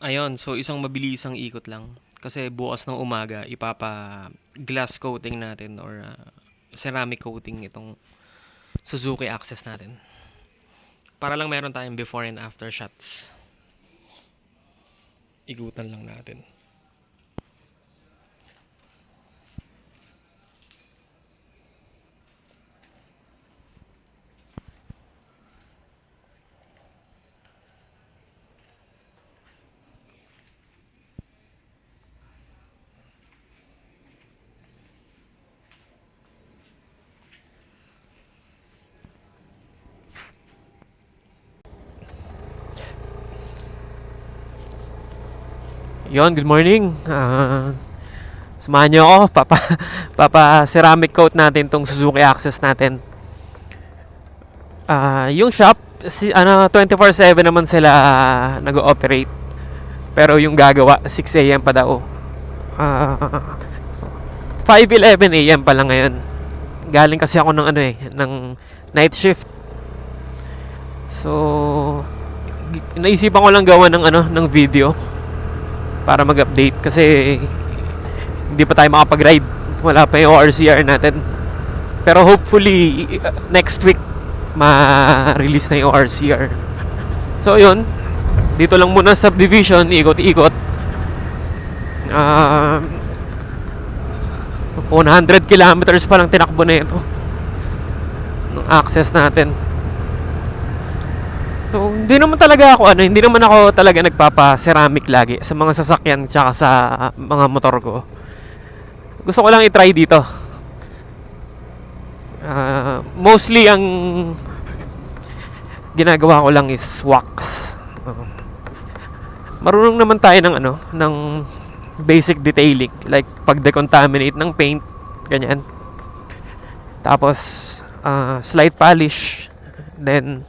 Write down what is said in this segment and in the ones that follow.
Ayun, so isang mabilisang ikot lang. Kasi bukas ng umaga, glass coating natin or ceramic coating itong Suzuki Access natin. Para lang meron tayong before and after shots. Ikutan lang natin. Yon, good morning. Samahan niyo ako. Papa ceramic coat natin tong Suzuki Access natin. Yung shop, 24/7 naman sila nag-ooperate. Pero yung gagawa, 6 a.m. pa daw. 5:11 a.m. pa lang ngayon. Galing kasi ako ng night shift. So, naisipan ko lang gawa ng video para mag-update kasi hindi pa tayo makapag-ride. Wala pa yung ORCR natin. Pero hopefully next week ma-release na yung ORCR. So yun, dito lang muna sa subdivision, ikot-ikot. 100 kilometers pa lang tinakbo na ito ng access natin. So, hindi naman ako talaga nagpapa-ceramic lagi sa mga sasakyan tsaka sa mga motor ko. Gusto ko lang i-try dito. Mostly ang ginagawa ko lang is wax. Marunong naman tayo ng basic detailing like pag-decontaminate ng paint, ganyan. Tapos slight polish, then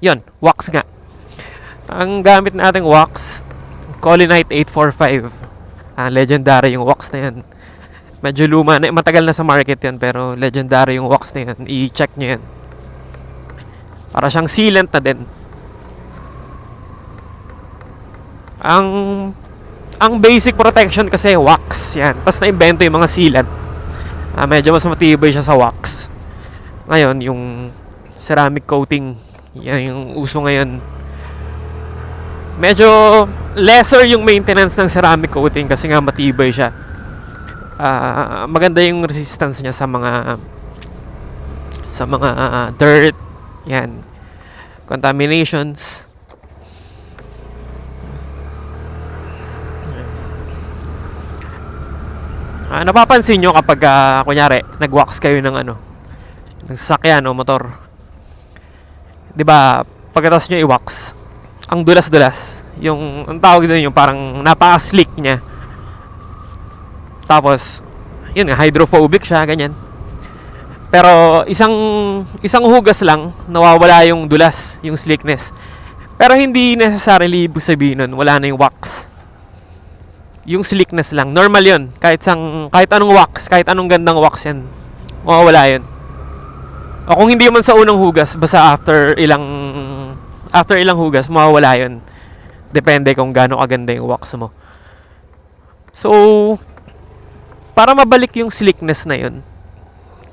yun, wax nga. Ang gamit nating wax, Colinite 845. Legendary yung wax na yan. Medyo luma na, matagal na sa market yan, pero legendary yung wax na yan. I-check nyo yan. Para siyang sealant na din. Ang basic protection kasi wax yan. Tapos na-invento yung mga sealant. Medyo mas matibay siya sa wax. Ngayon, yung ceramic coating, yan yung uso ngayon. Medyo lesser yung maintenance ng ceramic coating kasi nga matibay siya. Maganda yung resistance niya sa mga dirt, yan, contaminations. Napapansin nyo kapag kunyari nag-wax kayo ng sasakyan o motor, 'di ba? Pagkatapos nyo i-wax, ang dulas-dulas, yung ang tawag doon yung parang napaka-slick niya. Tapos yun nga, hydrophobic siya, ganyan. Pero isang hugas lang nawawala yung dulas, yung slickness. Pero hindi necessarily ibig sabihin nun wala na yung wax. Yung slickness lang, normal yun. Kahit anong wax, kahit anong gandang wax yan, mawawala yun. O kung hindi man sa unang hugas, basta after ilang hugas, mawawala yun. Depende kung gaano kaganda yung wax mo. So, para mabalik yung slickness na yun,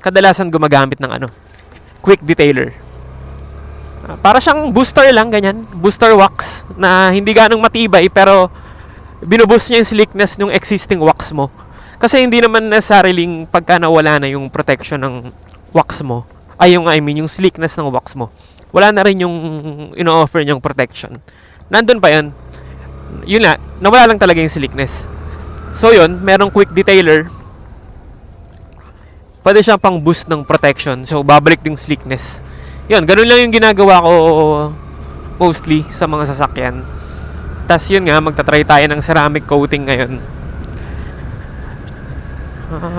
kadalasan gumagamit ng quick detailer. Para siyang booster lang, ganyan. Booster wax na hindi ganong matibay, pero binuboost niya yung slickness ng existing wax mo. Kasi hindi naman necessarily pagka nawala na yung protection ng wax mo, yung slickness ng wax mo, wala na rin yung ino-offer niyang protection. Nandun pa yun. Yun na, nawala lang talaga yung slickness. So yun, merong quick detailer. Pwede siyang pang boost ng protection. So babalik yung slickness. Yun, ganun lang yung ginagawa ko mostly sa mga sasakyan. Tas yun nga, magta-try tayo ng ceramic coating ngayon.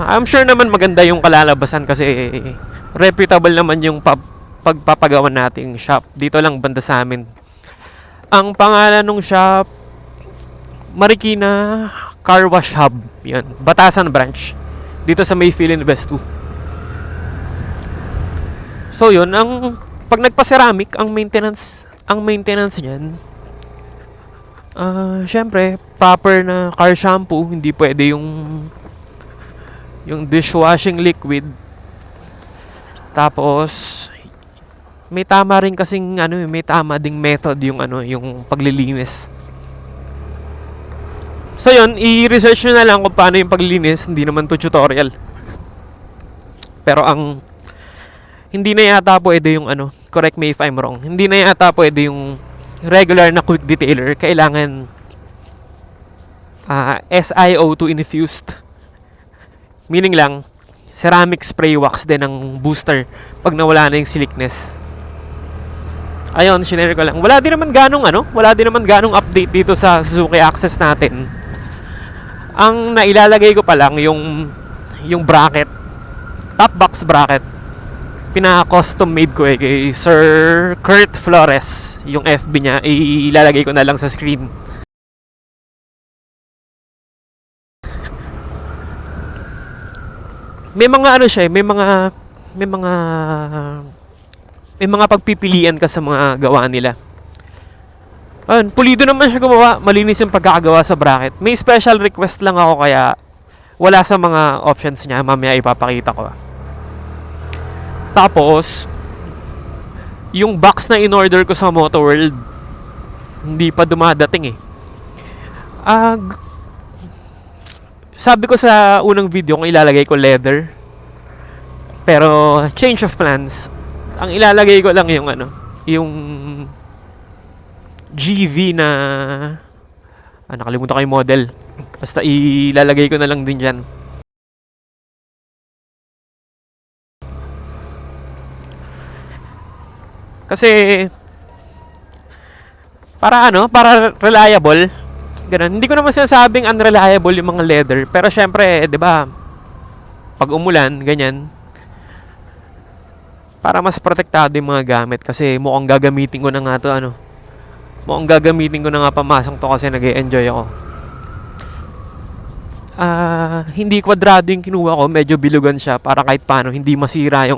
I'm sure naman maganda yung kalalabasan kasi reputable naman yung pagpapagawa nating shop. Dito lang banda sa amin. Ang pangalan ng shop, Marikina Car Wash Hub. Yan, Batasan branch. Dito sa May Philinvest 2. So yun, pag nagpa-ceramic, ang maintenance niyan, Syempre, proper na car shampoo, hindi pwede yung dishwashing liquid. Tapos may tama rin kasing may tama ding method yung paglilinis. So yun, i-research nyo na lang kung paano yung paglilinis, hindi naman to tutorial. Pero hindi na yata pwede yung correct me if I'm wrong. Hindi na yata pwede yung regular na quick detailer. Kailangan SiO2 infused. Meaning lang, ceramic spray wax din ang booster pag nawala na yung slickness. Ayun, shinare ko lang. Wala din naman ganong update dito sa Suzuki Access natin. Ang nailalagay ko pa lang yung bracket, top box bracket. Pinaka-custom made ko kay Sir Kurt Flores. Yung FB niya, ilalagay ko na lang sa screen. May mga may mga pagpipilian ka sa mga gawa nila. Pulido naman siya gumawa, malinis yung pagkakagawa sa bracket. May special request lang ako kaya wala sa mga options niya, mamaya ipapakita ko. Tapos yung box na in-order ko sa Moto World hindi pa dumadating sabi ko sa unang video kung ilalagay ko leather. Pero change of plans. Ang ilalagay ko lang yung GV na nakalimutan ko yung model. Basta ilalagay ko na lang din dyan. Kasi para reliable. Ganun. Hindi ko naman sinasabing unreliable yung mga leather, pero syempre, 'di ba? Pag umulan, ganyan. Para mas protektado yung mga gamit kasi mukhang gagamitin ko na nga 'to Mukhang gagamitin ko na nga pamasang 'to kasi nag-e-enjoy ako. Hindi kwadrado yung kinuha ko, medyo bilugan siya para kahit paano hindi masira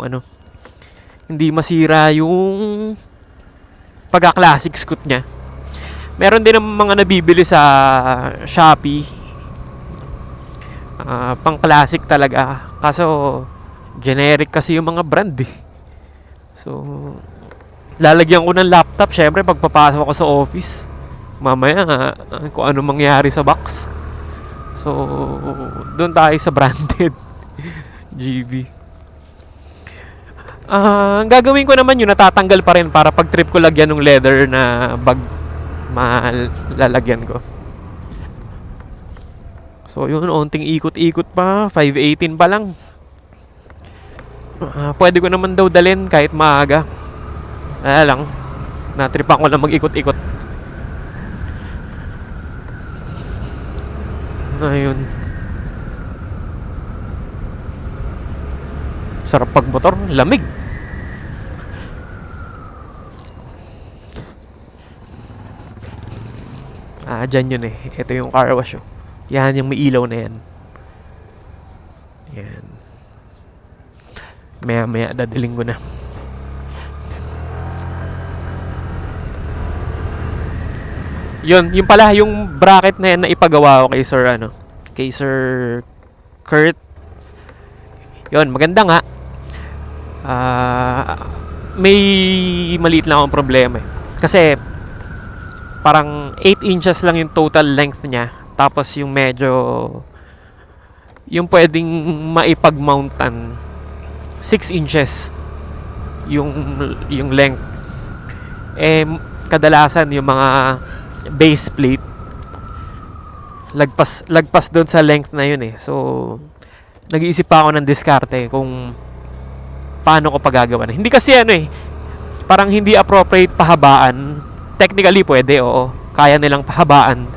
yung pagka-classic scoot niya. Meron din ng mga nabibili sa Shopee. Pang classic talaga. Kaso generic kasi yung mga brand So lalagyan ko ng laptop syempre pagpapasok ako sa office. Mamaya kung ano mangyari sa box. So doon tayo sa branded GB. Ang gagawin ko naman yun, natatanggal pa rin para pag trip ko lagyan ng leather na bag malalagyan ko. So yun, onting ikot-ikot pa, 518 pa lang. Pwede ko naman daw dalhin kahit maaga. Lang, natripan ko lang mag-ikot-ikot. Ayun. Sarap pagmotor, lamig. Dyan yun ito yung car wash Yan yung may ilaw na yan. Yan. Maya dadaling ko na. Yung pala yung bracket na yan na ipagawa ko kay Sir kay Sir Kurt. Yun, maganda nga. May maliit lang akong problema kasi parang 8 inches lang yung total length niya. Tapos yung yung pwedeng maipag-mountan 6 inches yung length. Kadalasan yung mga base plate lagpas doon sa length na yun So nag-iisip pa ako ng diskarte kung paano ko pagagawa na. Hindi kasi parang hindi appropriate pahabaan. Technically pwede, oo. Kaya nilang pahabaan.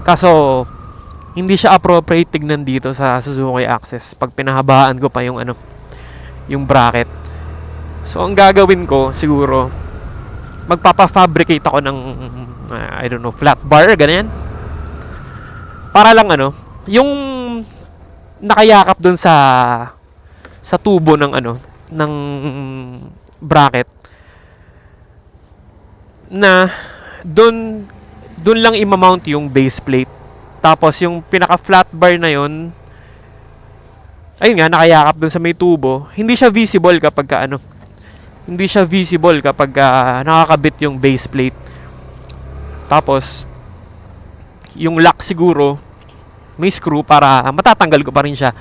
Kaso hindi siya appropriate tignan dito sa Suzuki Access pag pinahabaan ko pa yung bracket. So ang gagawin ko siguro magpapa-fabricate ako ng I don't know, flat bar, ganyan. Para lang yung nakayakap dun sa tubo ng ng bracket na doon dun lang imamount yung base plate. Tapos yung pinaka flat bar na yun, ayun nga, nakayakap dun sa may tubo. Hindi siya visible kapag hindi siya visible kapag nakakabit yung base plate. Tapos yung lock siguro may screw para matatanggal ko pa rin siya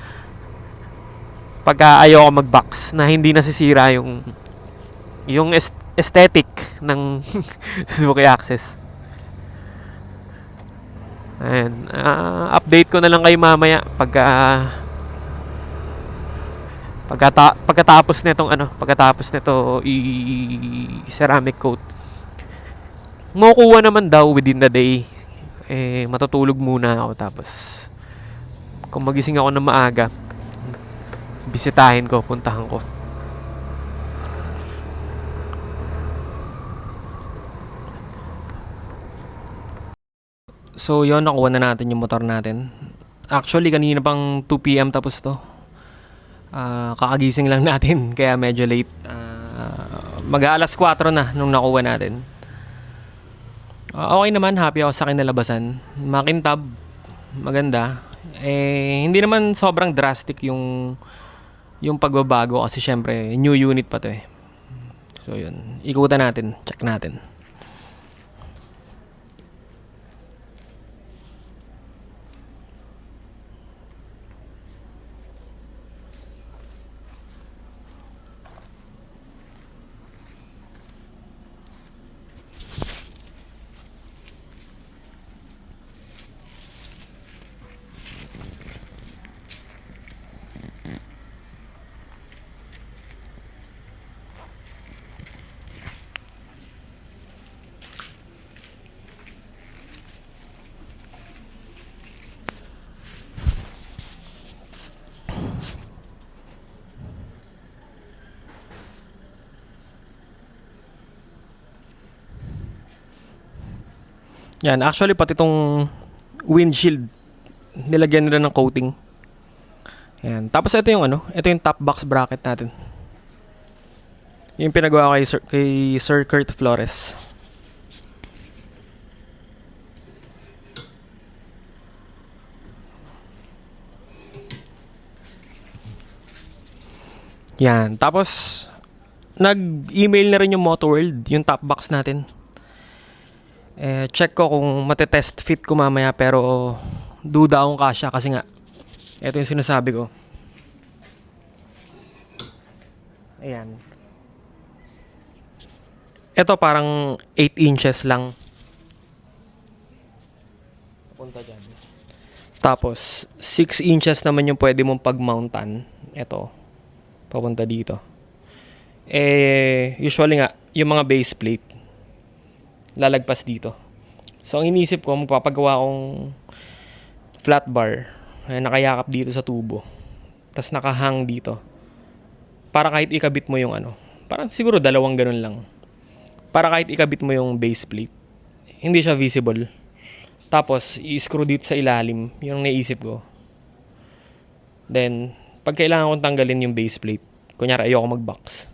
pagka ayoko mag-box na hindi nasisira yung aesthetic ng Suzuki Access. Ayan, update ko na lang kayo mamaya pagkatapos nito i-ceramic coat. Makukuha naman daw within the day. Matutulog muna ako, tapos kung magising ako ng maaga, bisitahin ko, puntahan ko. So yon, nakuha na natin yung motor natin. Actually kanina pang 2 PM tapos to. Kakagising lang natin kaya medyo late. Mag-aalas 4 na nung nakuha natin. Okay naman, happy ako sa kinalabasan. Makintab, maganda. Hindi naman sobrang drastic yung pagbabago kasi syempre new unit pa to eh. So yun, ikutan natin, check natin. Yan, actually pati itong windshield nilagyan nila ng coating. Yan. Tapos ito yung top box bracket natin. Yung pinagawa kay Sir Kurt Flores. Yan. Tapos nag-email na rin yung Motoworld, yung top box natin. Check ko kung matetest fit ko mamaya, pero duda akong kasya kasi nga ito yung sinasabi ko. Ayan. Ito parang 8 inches lang. Punta dyan. Tapos 6 inches naman yung pwede mong pag-mountan. Ito. Papunta dito. Usually nga yung mga base plate lalagpas dito. So ang inisip ko, magpapagawa akong flat bar nakayakap dito sa tubo, tas nakahang dito, para kahit ikabit mo yung parang siguro dalawang ganun lang, para kahit ikabit mo yung base plate hindi siya visible. Tapos i-screw dito sa ilalim, yung naisip ko. Then pag kailangan kong tanggalin yung base plate, kunyari ayoko mag-box,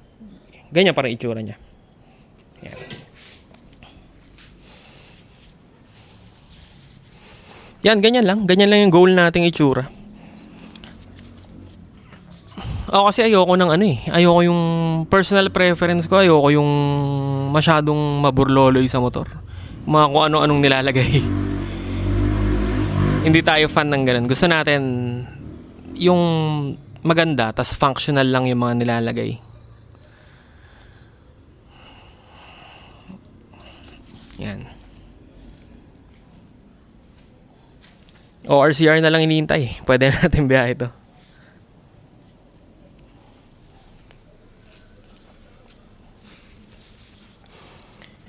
ganyan parang itsura niya. Yan, ganyan lang yung goal nating itsura. Ako kasi ayoko ng ayoko yung personal preference ko, ayoko yung masyadong maburloloy sa motor, mga kung ano-anong nilalagay. Hindi tayo fan ng ganun. Gusto natin yung maganda, tas functional lang yung mga nilalagay. Yan. ORCR na lang iniintay. Pwede natin biyahe ito.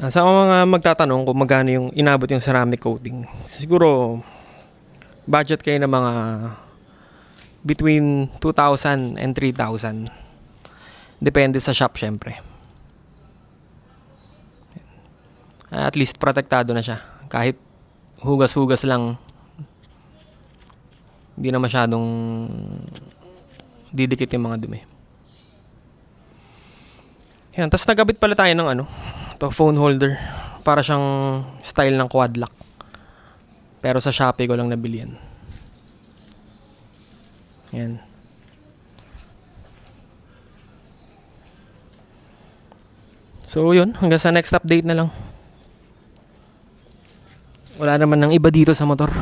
Sa mga magtatanong kung magkano yung inabot yung ceramic coating, siguro budget kayo ng mga between 2,000 and 3,000. Depende sa shop syempre. At least protektado na siya. Kahit hugas-hugas lang, hindi na masyadong didikit yung mga dumi. Yan, tapos nagabit pala tayo ng to phone holder para siyang style ng quad lock. Pero sa Shopee ko lang nabili yan. Yan. So yun, hanggang sa next update na lang. Wala naman ng iba dito sa motor.